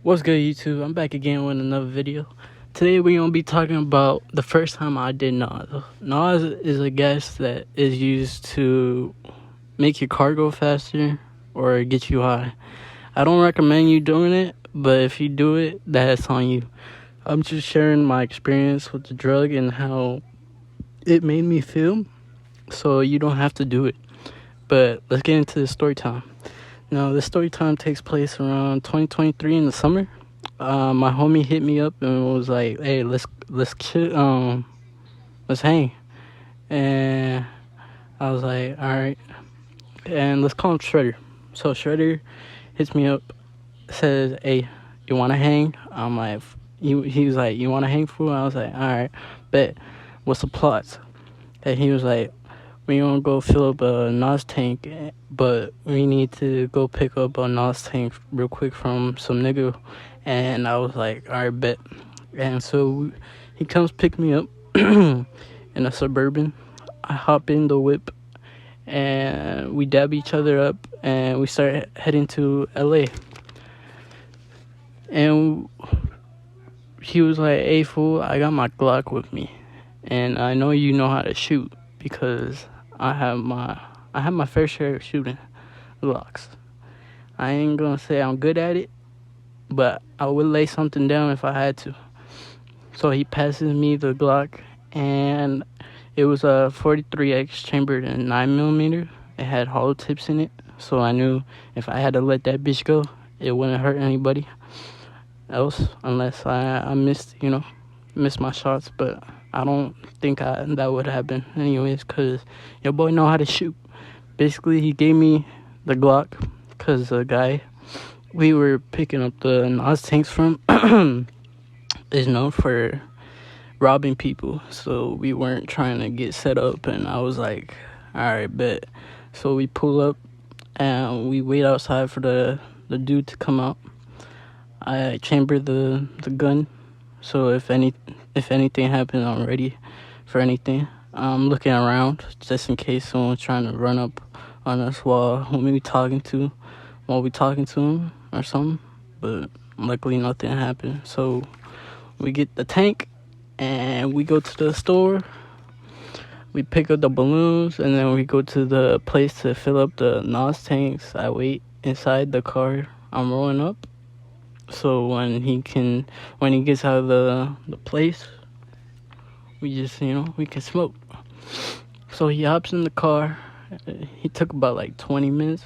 What's good, YouTube? I'm back again with another video. Today we're gonna be talking about the first time I did Nas. Nas is a gas that is used to make your car go faster or get you high. I don't recommend you doing it, but if you do it, that's on you. I'm just sharing my experience with the drug and how it made me feel, so you don't have to do it. But let's get into the story time. Now, the story time takes place around 2023 in the summer. My homie hit me up and was like, "Hey, let's chill, let's hang." And I was like, "All right." And let's call him Shredder. So Shredder hits me up, says, "Hey, you want to hang?" I'm like, he was like, "You want to hang, fool?" I was like, "All right, bet. What's the plots?" And he was like, "We gonna go fill up a Nas tank, but we need to go pick up a Nas tank real quick from some nigga." And I was like, "All right, bet." And so he comes pick me up in a Suburban. I hop in the whip and we dab each other up and we start heading to LA. And he was like, "Hey, fool, I got my Glock with me, and I know you know how to shoot because I have my fair share of shooting Glocks. I ain't gonna say I'm good at it, but I would lay something down if I had to." So he passes me the Glock, and it was a 43X chambered in 9mm. It had hollow tips in it, so I knew if I had to let that bitch go, it wouldn't hurt anybody else unless I missed my shots. But I don't think that would happen anyways, because your boy know how to shoot. Basically, he gave me the Glock because the guy we were picking up the Nas tanks from is known for robbing people, so we weren't trying to get set up. And I was like, "All right, bet." So we pull up and we wait outside for the dude to come out. I chamber the gun, so if anything happens, I'm ready for anything. I'm looking around just in case someone's trying to run up on us while we talking to him or something. But luckily nothing happened. So we get the tank and we go to the store. We pick up the balloons and then we go to the place to fill up the Nas tanks. I wait inside the car I'm rolling up. So when he gets out of the place, we can smoke. So he hops in the car. He took about like 20 minutes.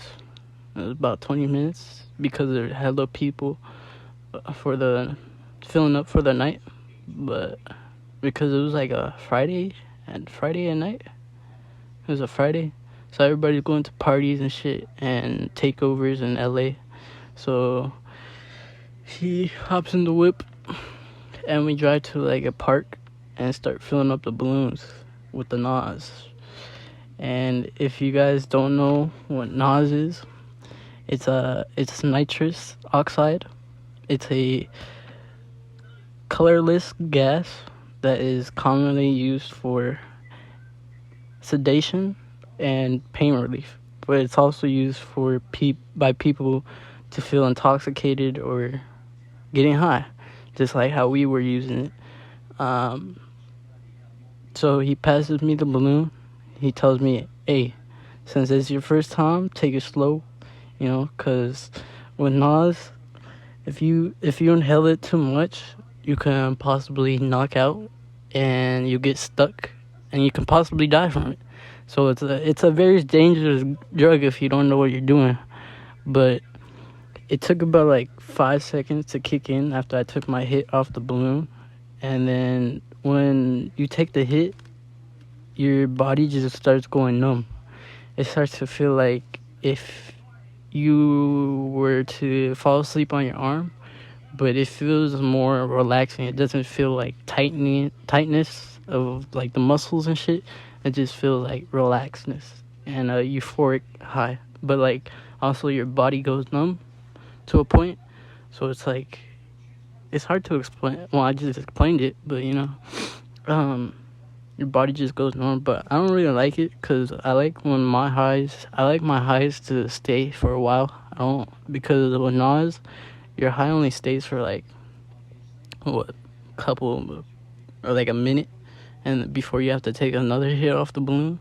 It was about 20 minutes because there had hella people for the filling up for the night. But because it was like a Friday at night, it was a Friday. So everybody's going to parties and shit and takeovers in LA. So he hops in the whip and we drive to like a park and start filling up the balloons with the Nas. And if you guys don't know what Nas is, it's nitrous oxide. It's a colorless gas that is commonly used for sedation and pain relief, but it's also used for by people to feel intoxicated or getting high, just like how we were using it. So he passes me the balloon. He tells me, "Hey, since it's your first time, take it slow, because with Nas, if you inhale it too much, you can possibly knock out and you get stuck and you can possibly die from it. So it's a very dangerous drug if you don't know what you're doing." But it took about like 5 seconds to kick in after I took my hit off the balloon. And then when you take the hit, your body just starts going numb. It starts to feel like if you were to fall asleep on your arm, but it feels more relaxing. It doesn't feel like tightness of like the muscles and shit. It just feels like relaxedness and a euphoric high. But like also your body goes numb to a point. So it's like, it's hard to explain. Well, I just explained it, but your body just goes numb. But I don't really like it because I like my highs to stay for a while. I don't, because with Nas, your high only stays for like what, couple or like a minute, and before you have to take another hit off the balloon.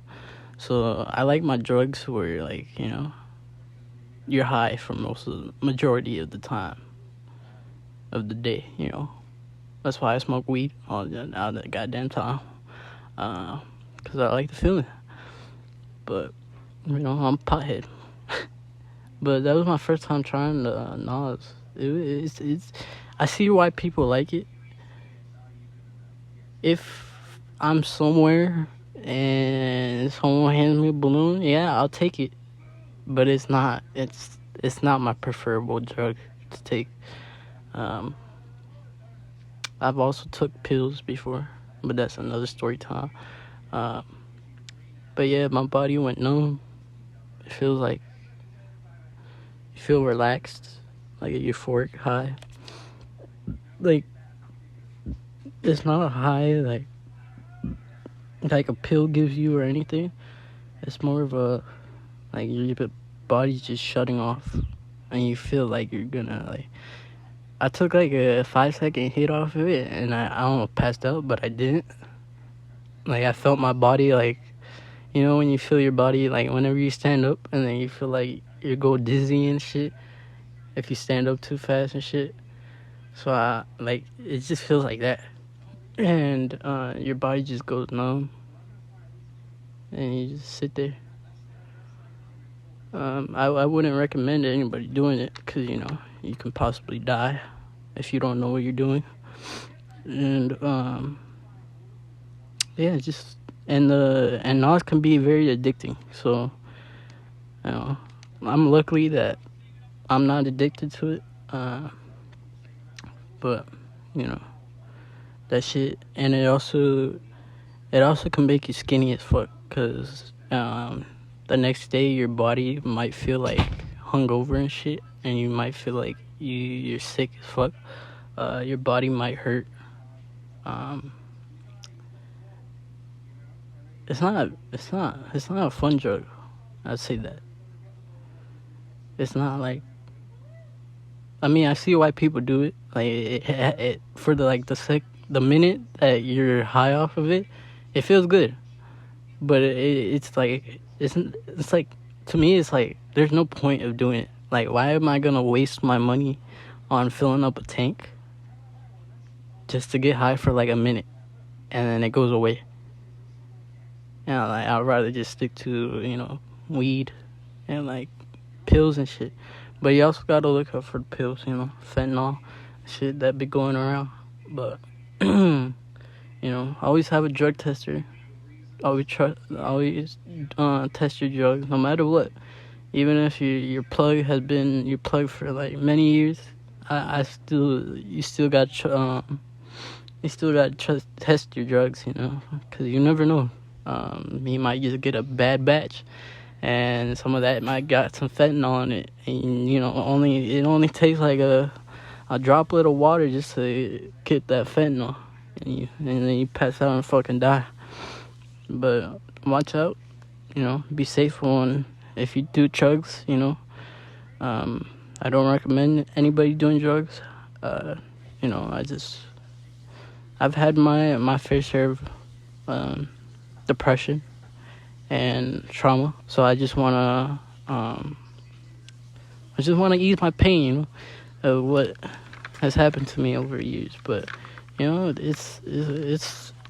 So I like my drugs where, like, you're high for most of the majority of the time of the day. That's why I smoke weed all the goddamn time, because I like the feeling. But I'm a pothead. But that was my first time trying the Nas. It's I see why people like it. If I'm somewhere and someone hands me a balloon, yeah, I'll take it. But it's not my preferable drug to take. I've also took pills before, but that's another story time. But yeah, my body went numb. It feels like you feel relaxed, like a euphoric high. Like, it's not a high like a pill gives you or anything. It's more of a, like, your body's just shutting off, and you feel like you're gonna, like, I took like a 5-second hit off of it, and I almost passed out, but I didn't. Like, I felt my body, like, when you feel your body, like, whenever you stand up, and then you feel like you go dizzy and shit, if you stand up too fast and shit. So it just feels like that. And your body just goes numb, and you just sit there. I wouldn't recommend anybody doing it, because you can possibly die if you don't know what you're doing. And yeah, just and Nas can be very addicting. So I'm lucky that I'm not addicted to it. But that shit, and it also can make you skinny as fuck, because the next day your body might feel like hungover and shit, and you might feel like you're sick as fuck. Your body might hurt. It's not a fun drug. I'd say that. It's not like, I mean, I see why people do it. Like, it for the minute that you're high off of it, it feels good. But it's like, to me, it's like, there's no point of doing it. Like, why am I gonna waste my money on filling up a tank just to get high for like a minute, and then it goes away? Like, I'd rather just stick to, weed and like pills and shit. But you also gotta look out for the pills, fentanyl, shit that be going around. But always have a drug tester. Always test your drugs, no matter what. Even if your plug has been your plug for like many years, you still got to test your drugs, because you never know. You might just get a bad batch, and some of that might got some fentanyl in it, and it only takes like a droplet of water just to get that fentanyl, and then you pass out and fucking die. But watch out, be safe if you do drugs, I don't recommend anybody doing drugs. I've had my fair share of depression and trauma, so I just wanna ease my pain, of what has happened to me over years. But it's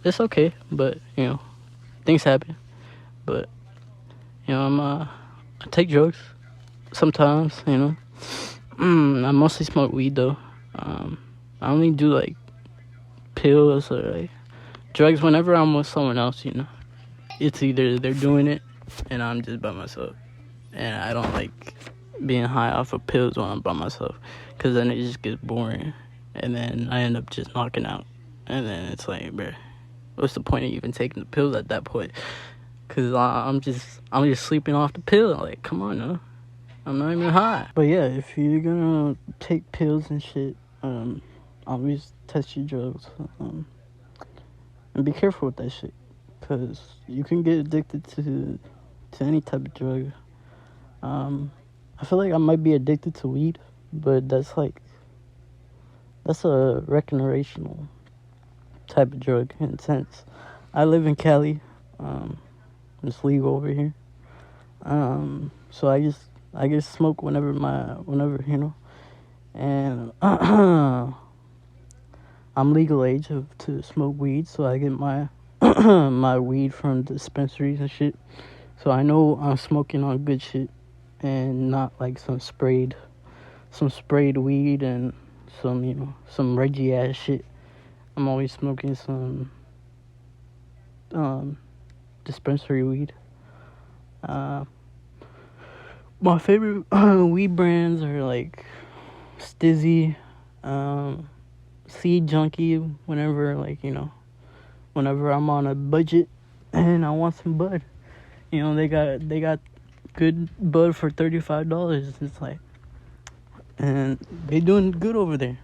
okay. But things happen. But I take drugs sometimes. I mostly smoke weed though. I only do like pills or like drugs whenever I'm with someone else. It's either they're doing it and I'm just by myself, and I don't like being high off of pills when I'm by myself, because then it just gets boring, and then I end up just knocking out, and then it's like, bruh, what's the point of even taking the pills at that point? Because I'm just sleeping off the pill. Like, come on, no, I'm not even high. But yeah, if you're gonna take pills and shit, always test your drugs, and be careful with that shit, because you can get addicted to any type of drug. I feel like I might be addicted to weed, but that's like That's a recreational type of drug in a sense. I live in Cali. It's legal over here. So I just smoke whenever and I'm legal age to smoke weed, so I get my my weed from dispensaries and shit. So I know I'm smoking on good shit and not like some sprayed weed and some Reggie ass shit. I'm always smoking some um dispensary weed. Uh, my favorite weed brands are like Stizzy, um, Seed Junkie. Whenever I'm on a budget and I want some bud, they got good bud for $35. It's like, and they doing good over there.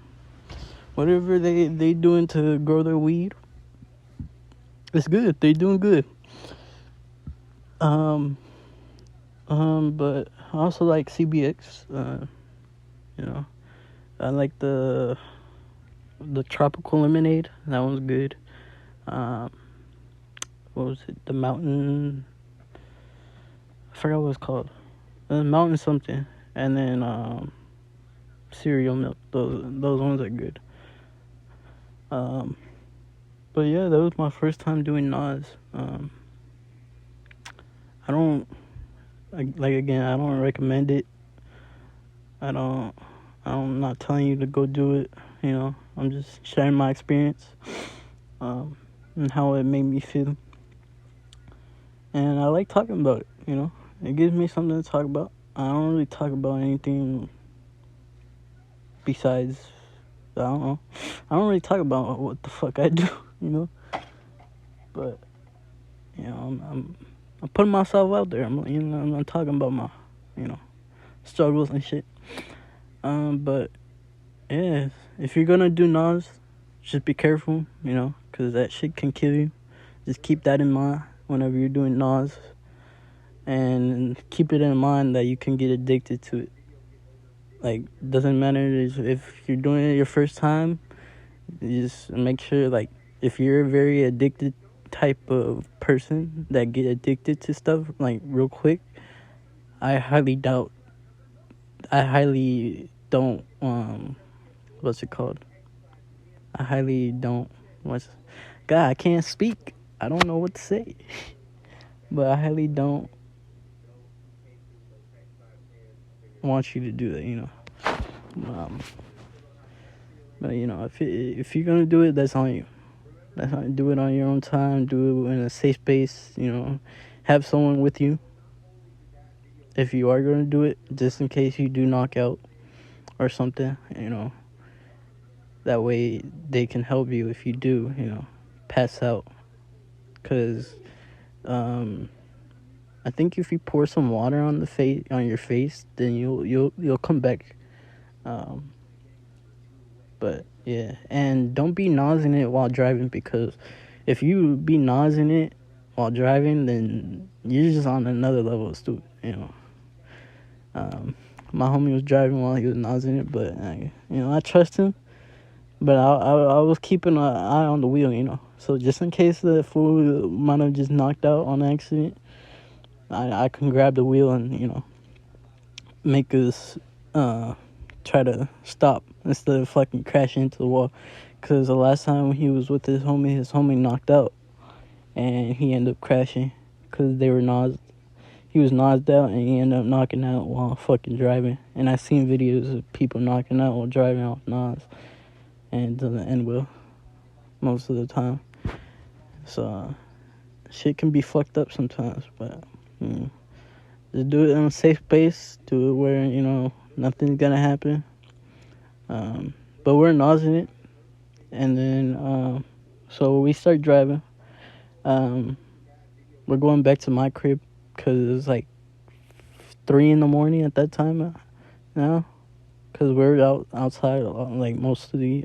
Whatever they doing to grow their weed, it's good. They doing good. Um, but I also like CBX. You know, I like the tropical lemonade. That one's good. Um, what was it? The mountain. I forgot what it's called. Mountain something. And then cereal milk. Those ones are good. Um, but yeah, that was my first time doing Nas. I don't like again. I don't recommend it. I don't. I'm not telling you to go do it. I'm just sharing my experience, and how it made me feel. And I like talking about it. It gives me something to talk about. I don't really talk about anything besides, I don't know. I don't really talk about what the fuck I do. you know. But I'm putting myself out there. I'm talking about my you know struggles and shit. But yeah, if you're gonna do Nas, just be careful. Cause that shit can kill you. Just keep that in mind whenever you're doing Nas, and keep it in mind that you can get addicted to it. Like, doesn't matter if you're doing it your first time. Just make sure, like, if you're a very addicted type of person that get addicted to stuff like real quick, I highly doubt. I highly don't. What's it called? I highly don't. God, I can't speak. I don't know what to say. But I highly don't want you to do that. Um, but if you're gonna do it, that's on you. That's how you do it on your own time. Do it in a safe space. Have someone with you if you are gonna do it, just in case you do knock out or something. That way they can help you if you do. Pass out. Cause I think if you pour some water on your face, then you'll come back. Um, but yeah, and don't be nosing it while driving, because if you be nosing it while driving, then you're just on another level of stupid. My homie was driving while he was nosing it, but I trust him. But I was keeping an eye on the wheel. So just in case the fool might have just knocked out on accident, I can grab the wheel and make us try to stop instead of fucking crashing into the wall. Cause the last time he was with his homie knocked out, and he ended up crashing because they were he was nosed out, and he ended up knocking out while fucking driving. And I seen videos of people knocking out while driving off nos, and it doesn't end well most of the time. So shit can be fucked up sometimes, but just do it in a safe place. Do it where nothing's gonna happen. But we're nosing it, and then so we start driving. We're going back to my crib because it was like 3 in the morning at that time now, because we're outside like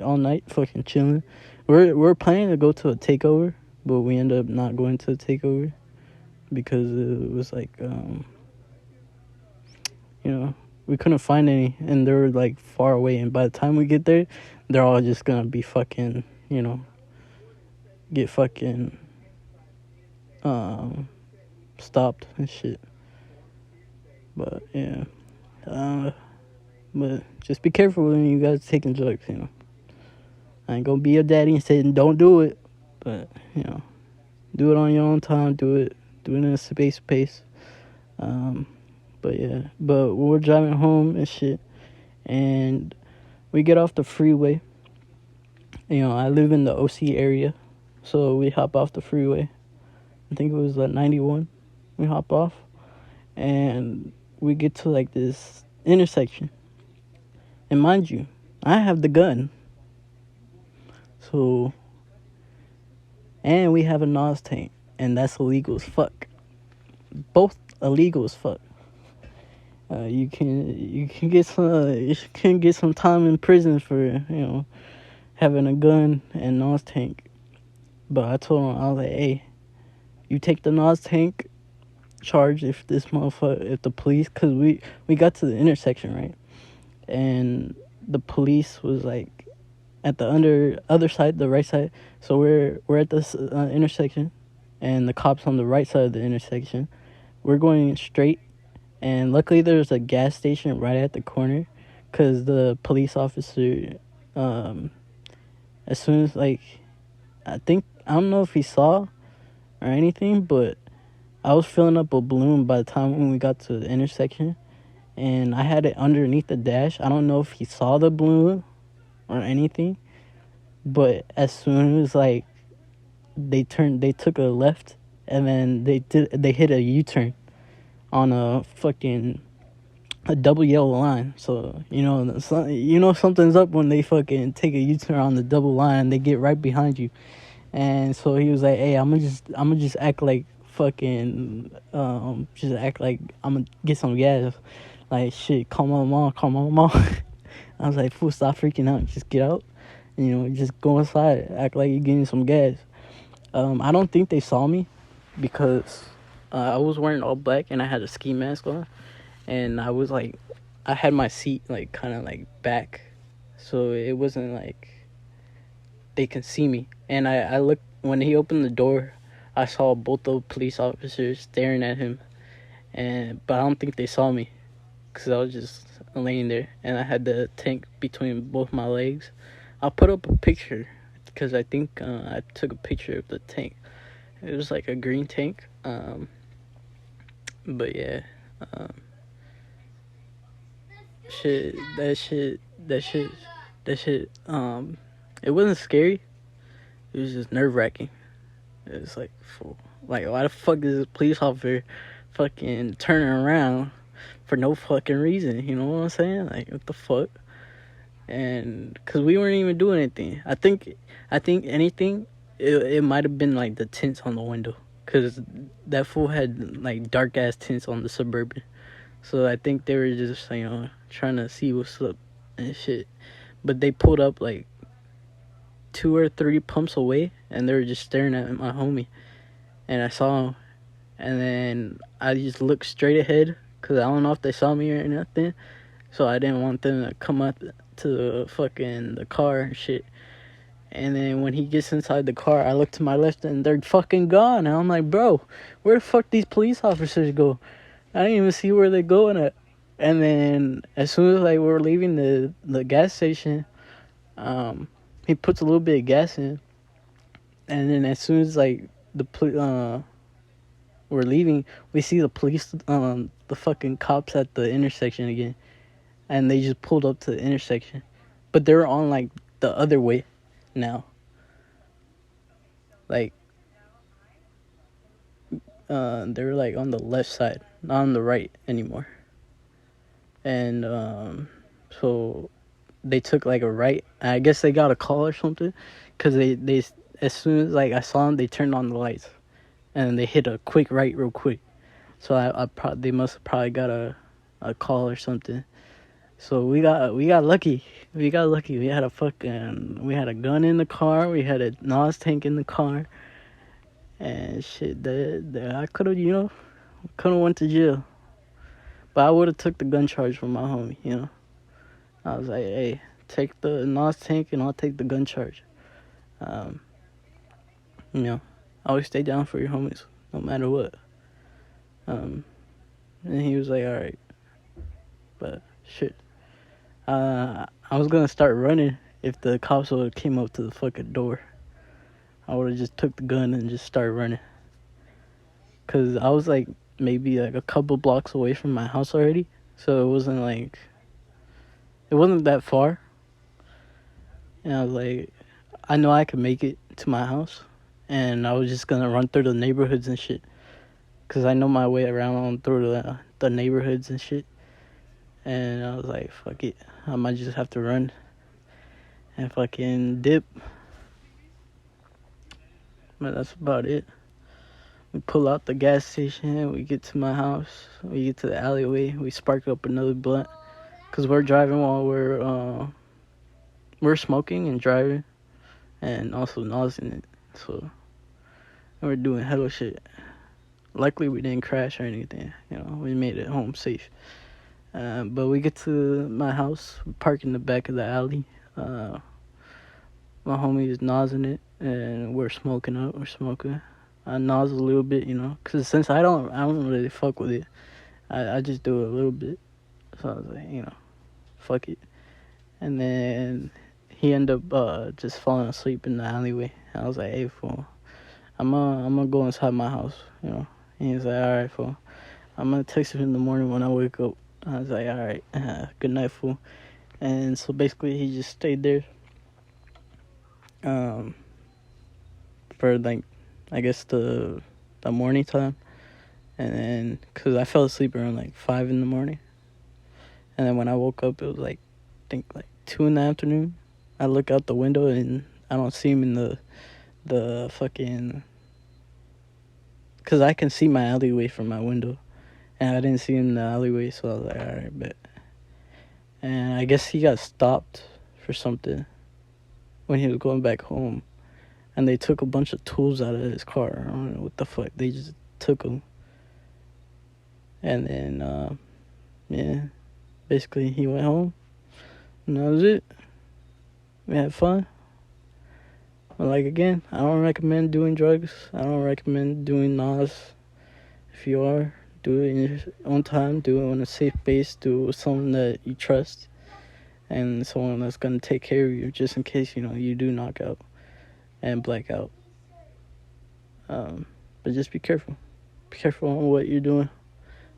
all night fucking chilling. We're planning to go to a takeover, but we end up not going to a takeover because it was like we we couldn't find any, and they were like far away. And by the time we get there, they're all just gonna be fucking, get fucking stopped and shit. But yeah, but just be careful when you guys taking drugs. I ain't gonna be your daddy and say don't do it, but do it on your own time. Do it in a space pace. But yeah, but we're driving home and shit, and we get off the freeway. I live in the OC area, so we hop off the freeway. I think it was like 91. We hop off, and we get to like this intersection. And mind you, I have the gun. So, and we have a NOS tank, and that's illegal as fuck. Both illegal as fuck. You can get some time in prison for having a gun and NOS tank. But I told him, I was like, hey, you take the NOS tank charge if the police, because we got to the intersection, right, and the police was like at the other side, the right side. So we're at this intersection, and the cops on the right side of the intersection. We're going straight. And luckily there's a gas station right at the corner, because the police officer, as soon as, I don't know if he saw or anything, but I was filling up a balloon by the time when we got to the intersection, and I had it underneath the dash. I don't know if he saw the balloon or anything, but as soon as, they took a left, and then they hit a U-turn on a double yellow line. So something's up when they fucking take a U-turn on the double line and they get right behind you. And so he was like, hey, I'm gonna just act like fucking just act like I'm gonna get some gas. Like, shit, call my mom. I was like, fool, stop freaking out, just get out, just go inside, act like you're getting some gas. I don't think they saw me, because I was wearing all black and I had a ski mask on, and I had my seat kind of back, so it wasn't like they can see me. And I looked, when he opened the door, I saw both the police officers staring at him, but I don't think they saw me, because I was just laying there, and I had the tank between both my legs. I'll put up a picture, because I think I took a picture of the tank. It was like a green tank. But yeah, that shit, it wasn't scary. It was just nerve-wracking. It was like, why the fuck is this police officer fucking turning around for no fucking reason? You know what I'm saying? Like, what the fuck? And because we weren't even doing anything. I think anything, it might have been the tints on the window. Because that fool had, dark ass tints on the Suburban. So I think they were just, trying to see what's up and shit. But they pulled up, 2 or 3 pumps away, and they were just staring at my homie. And I saw him. And then I just looked straight ahead, because I don't know if they saw me or nothing. So I didn't want them to come up to the car and shit. And then when he gets inside the car, I look to my left and they're fucking gone. And I'm like, bro, where the fuck these police officers go? I didn't even see where they're going at. And then as soon as we were leaving the gas station, he puts a little bit of gas in. And then as soon as we're leaving, we see the police, the fucking cops at the intersection again. And they just pulled up to the intersection. But they're on the other way now. They're on the left side, not on the right anymore. And so they took a right. I guess they got a call or something, because they as soon as I saw them, they turned on the lights, and they hit a quick right real quick. So they must have probably got a call or something. So we got lucky. We had a gun in the car. We had a NOS tank in the car. And shit, I could have, went to jail. But I would have took the gun charge from my homie, you know. I was like, hey, take the NOS tank and I'll take the gun charge. You know, always stay down for your homies, no matter what. And he was like, alright. But, shit. I was gonna start running if the cops would have came up to the fucking door. I would have just took the gun and just started running. Because I was like, maybe like a couple blocks away from my house already. So it wasn't that far. And I was like, I know I could make it to my house. And I was just gonna run through the neighborhoods and shit. Because I know my way around through the neighborhoods and shit. And I was like, fuck it. I might just have to run and fucking dip. But that's about it. We pull out the gas station. We get to my house. We get to the alleyway. We spark up another blunt. Because we're driving while we're smoking and driving. And also nosing it. So we're doing hella shit. Luckily we didn't crash or anything. You know, we made it home safe. But we get to my house. We park in the back of the alley. My homie is nosing it. And we're smoking up. We're smoking. I nose a little bit, you know. Because since I don't really fuck with it. I just do it a little bit. So I was like, you know, fuck it. And then he ended up just falling asleep in the alleyway. I was like, hey, fool. I'm gonna go inside my house, you know. And he was like, alright, fool. I'm gonna text him in the morning when I wake up. I was like, alright, good night, fool. And so basically he just stayed there for like, I guess the morning time. And then, cause I fell asleep around like 5 in the morning. And then when I woke up, it was like, I think like 2 in the afternoon. I look out the window and I don't see him in the fucking, cause I can see my alleyway from my window. And I didn't see him in the alleyway, so I was like, alright, bet. And I guess he got stopped for something when he was going back home. And they took a bunch of tools out of his car. I don't know what the fuck. They just took them. And then, yeah, basically he went home. And that was it. We had fun. But like, again, I don't recommend doing drugs. I don't recommend doing NOS. If you are, do it in your own time. Do it on a safe base. Do it with someone that you trust. And someone that's going to take care of you just in case, you know, you do knock out and black out. But just be careful. Be careful on what you're doing.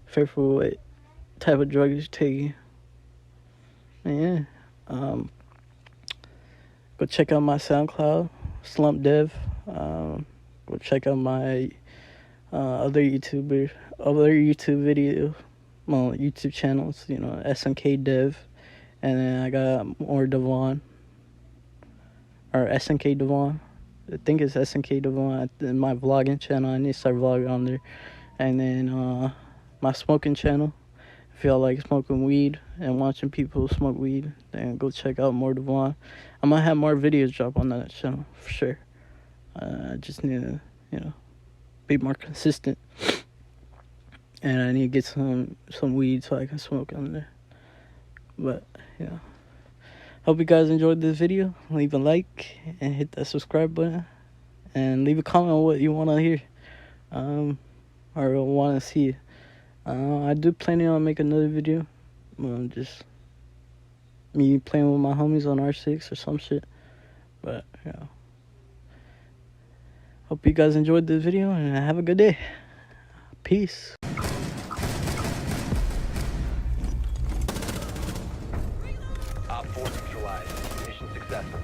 Be careful what type of drugs you're taking. And yeah. Go check out my SoundCloud, Slump Dev. Go check out my other YouTube video, well, YouTube channels, you know, SNK Dev. And then I got more Devon. Or SNK Devon. I think it's SNK Devon. My vlogging channel. I need to start vlogging on there. And then my smoking channel. If y'all like smoking weed and watching people smoke weed, then go check out more Devon. I might have more videos drop on that channel for sure. I just need to, you know, be more consistent. And I need to get some weed so I can smoke on there. But, you know, hope you guys enjoyed this video. Leave a like and hit that subscribe button. And leave a comment on what you want to hear. Or want to see. I do planning on making another video. Just me playing with my homies on R6 or some shit. But, you know. Hope you guys enjoyed this video and have a good day. Peace. Op 4 neutralized. Mission successful.